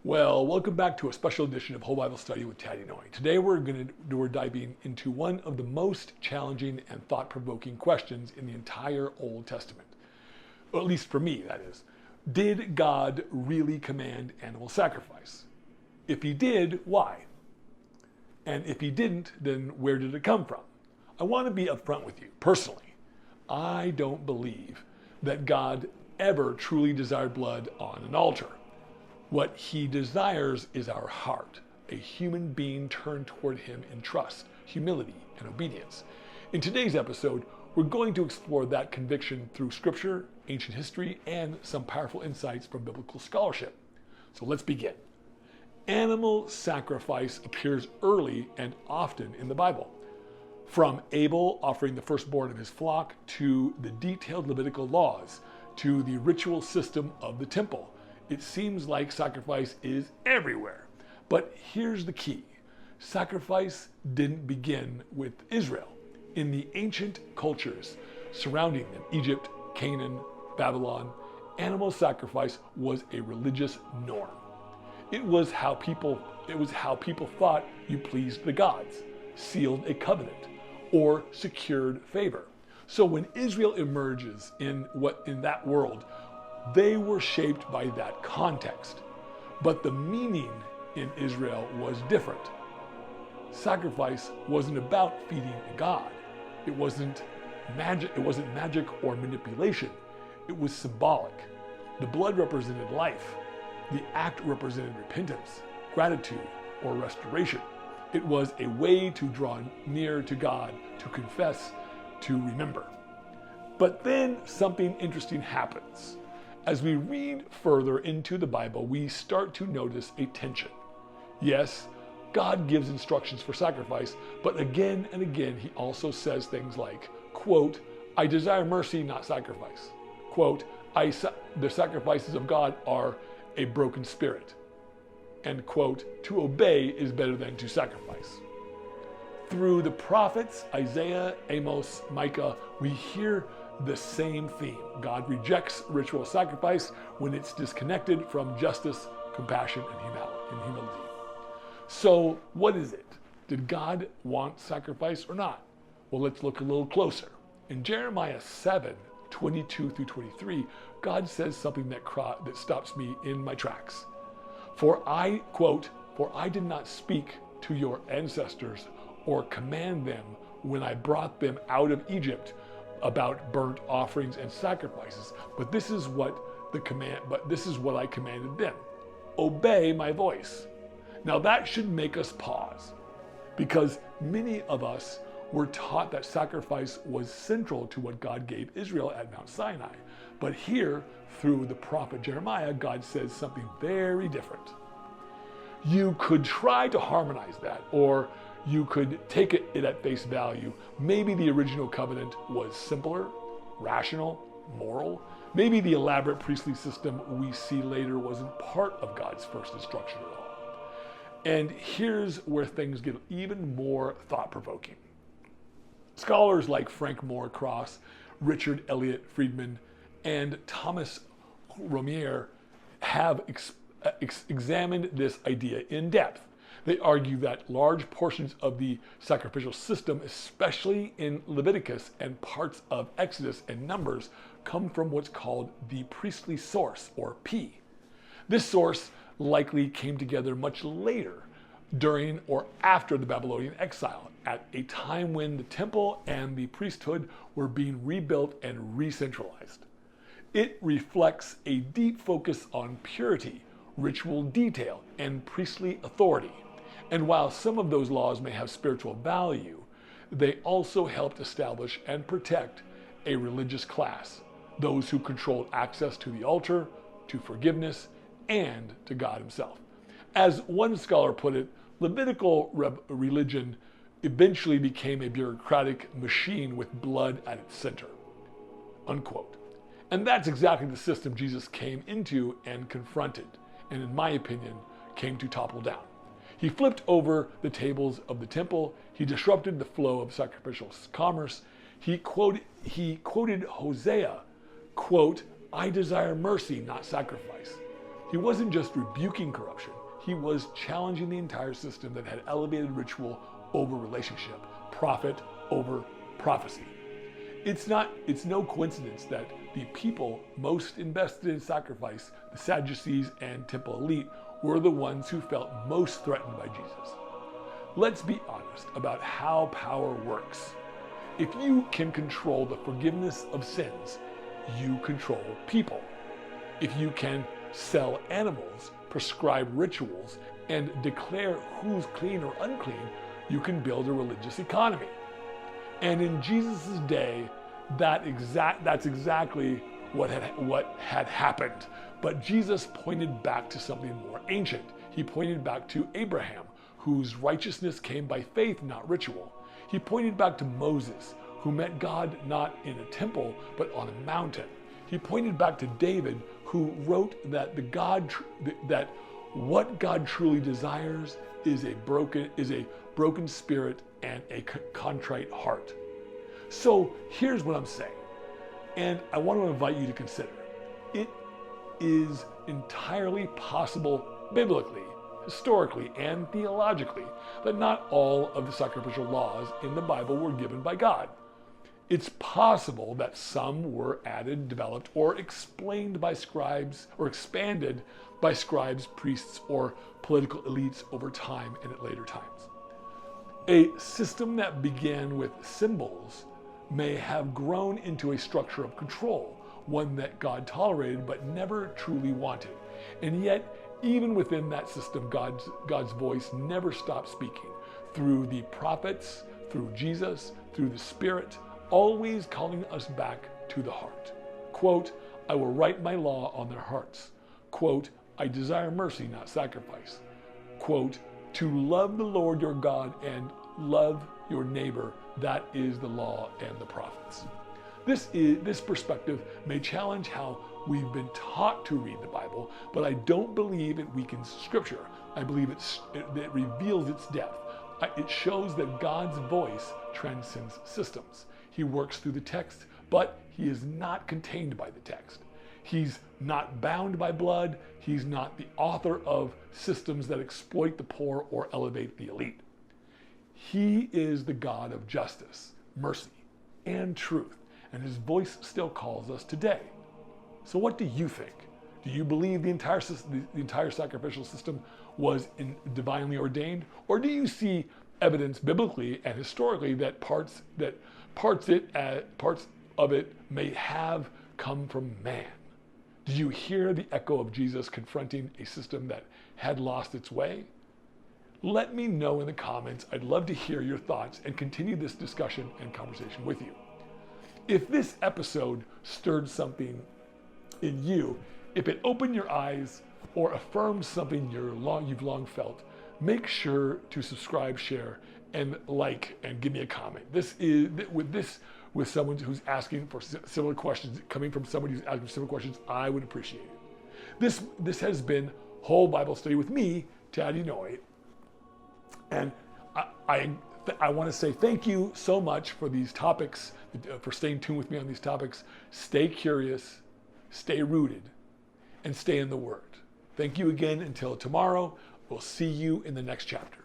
Well, welcome back to a special edition of Whole Bible Study with Taddy Noy. Today we're diving into one of the most challenging and thought-provoking questions in the entire Old Testament. Or at least for me, that is. Did God really command animal sacrifice? If he did, why? And if he didn't, then where did it come from? I want to be upfront with you. Personally, I don't believe that God ever truly desired blood on an altar. What he desires is our heart, a human being turned toward him in trust, humility, and obedience. In today's episode, we're going to explore that conviction through scripture, ancient history, and some powerful insights from biblical scholarship. So let's begin. Animal sacrifice appears early and often in the Bible. From Abel offering the firstborn of his flock, to the detailed Levitical laws, to the ritual system of the temple. It seems like sacrifice is everywhere. But here's the key. Sacrifice didn't begin with Israel. In the ancient cultures surrounding them, Egypt, Canaan, Babylon, animal sacrifice was a religious norm. It was how people thought you pleased the gods, sealed a covenant, or secured favor. So when Israel emerges in that world, they were shaped by that context. But the meaning in Israel was different. Sacrifice wasn't about feeding a god. It wasn't magic or manipulation. It was symbolic. The blood represented life. The act represented repentance, gratitude, or restoration. It was a way to draw near to God, to confess, to remember. But then something interesting happens. As we read further into the Bible, we start to notice a tension. Yes, God gives instructions for sacrifice, but again and again, he also says things like, quote, I desire mercy, not sacrifice. Quote, the sacrifices of God are a broken spirit. And quote, to obey is better than to sacrifice. Through the prophets, Isaiah, Amos, Micah, we hear the same theme. God rejects ritual sacrifice when it's disconnected from justice, compassion, and humility. So what is it? Did God want sacrifice or not? Well, let's look a little closer. In Jeremiah 7:22-23, God says something that stops me in my tracks. For I did not speak to your ancestors or command them when I brought them out of Egypt about burnt offerings and sacrifices, but this is what I commanded them. Obey my voice. Now that should make us pause, because many of us were taught that sacrifice was central to what God gave Israel at Mount Sinai. But here, through the prophet Jeremiah, God says something very different. You could try to harmonize that, or you could take it at face value. Maybe the original covenant was simpler, rational, moral. Maybe the elaborate priestly system we see later wasn't part of God's first instruction at all. And here's where things get even more thought-provoking. Scholars like Frank Moore Cross, Richard Elliott Friedman, and Thomas Romier have examined this idea in depth. They argue that large portions of the sacrificial system, especially in Leviticus and parts of Exodus and Numbers, come from what's called the priestly source, or P. This source likely came together much later, during or after the Babylonian exile, at a time when the temple and the priesthood were being rebuilt and re-centralized. It reflects a deep focus on purity, ritual detail, and priestly authority. And while some of those laws may have spiritual value, they also helped establish and protect a religious class, those who controlled access to the altar, to forgiveness, and to God himself. As one scholar put it, Levitical religion eventually became a bureaucratic machine with blood at its center, unquote. And that's exactly the system Jesus came into and confronted, and in my opinion, came to topple down. He flipped over the tables of the temple. He disrupted the flow of sacrificial commerce. He quoted Hosea, quote, I desire mercy, not sacrifice. He wasn't just rebuking corruption, he was challenging the entire system that had elevated ritual over relationship, prophet over prophecy. It's no coincidence that the people most invested in sacrifice, the Sadducees and temple elite, were the ones who felt most threatened by Jesus. Let's be honest about how power works. If you can control the forgiveness of sins, you control people. If you can sell animals, prescribe rituals, and declare who's clean or unclean, you can build a religious economy. And in Jesus' day, that's exactly what had happened. But Jesus pointed back to something more ancient. He pointed back to Abraham, whose righteousness came by faith, not ritual. He pointed back to Moses, who met God not in a temple, but on a mountain. He pointed back to David, who wrote that what God truly desires is a broken spirit and a contrite heart. So here's what I'm saying, and I want to invite you to consider. It is entirely possible biblically, historically, and theologically that not all of the sacrificial laws in the Bible were given by God. It's possible that some were added, developed, or explained by scribes, or expanded by scribes, priests, or political elites over time and at later times. A system that began with symbols may have grown into a structure of control, one that God tolerated but never truly wanted. And yet, even within that system, God's voice never stopped speaking, through the prophets, through Jesus, through the Spirit, always calling us back to the heart. Quote, I will write my law on their hearts. Quote, I desire mercy, not sacrifice. Quote, to love the Lord your God and love your neighbor, that is the law and the prophets. This perspective may challenge how we've been taught to read the Bible, but I don't believe it weakens Scripture. I believe it reveals its depth. It shows that God's voice transcends systems. He works through the text, but he is not contained by the text. He's not bound by blood. He's not the author of systems that exploit the poor or elevate the elite. He is the God of justice, mercy, and truth, and his voice still calls us today. So what do you think? Do you believe the entire sacrificial system was divinely ordained, or do you see evidence biblically and historically that parts of it may have come from man? Did you hear the echo of Jesus confronting a system that had lost its way? Let me know in the comments. I'd love to hear your thoughts and continue this discussion and conversation with you. If this episode stirred something in you, if it opened your eyes or affirmed something you've long felt, make sure to subscribe, share, and like, and give me a comment. With someone who's asking for similar questions, coming from somebody who's asking similar questions, I would appreciate it. This has been Whole Bible Study with me, Tad Enoch, and I want to say thank you so much for these topics, for staying tuned with me on these topics. Stay curious, stay rooted, and stay in the Word. Thank you again. Until tomorrow, we'll see you in the next chapter.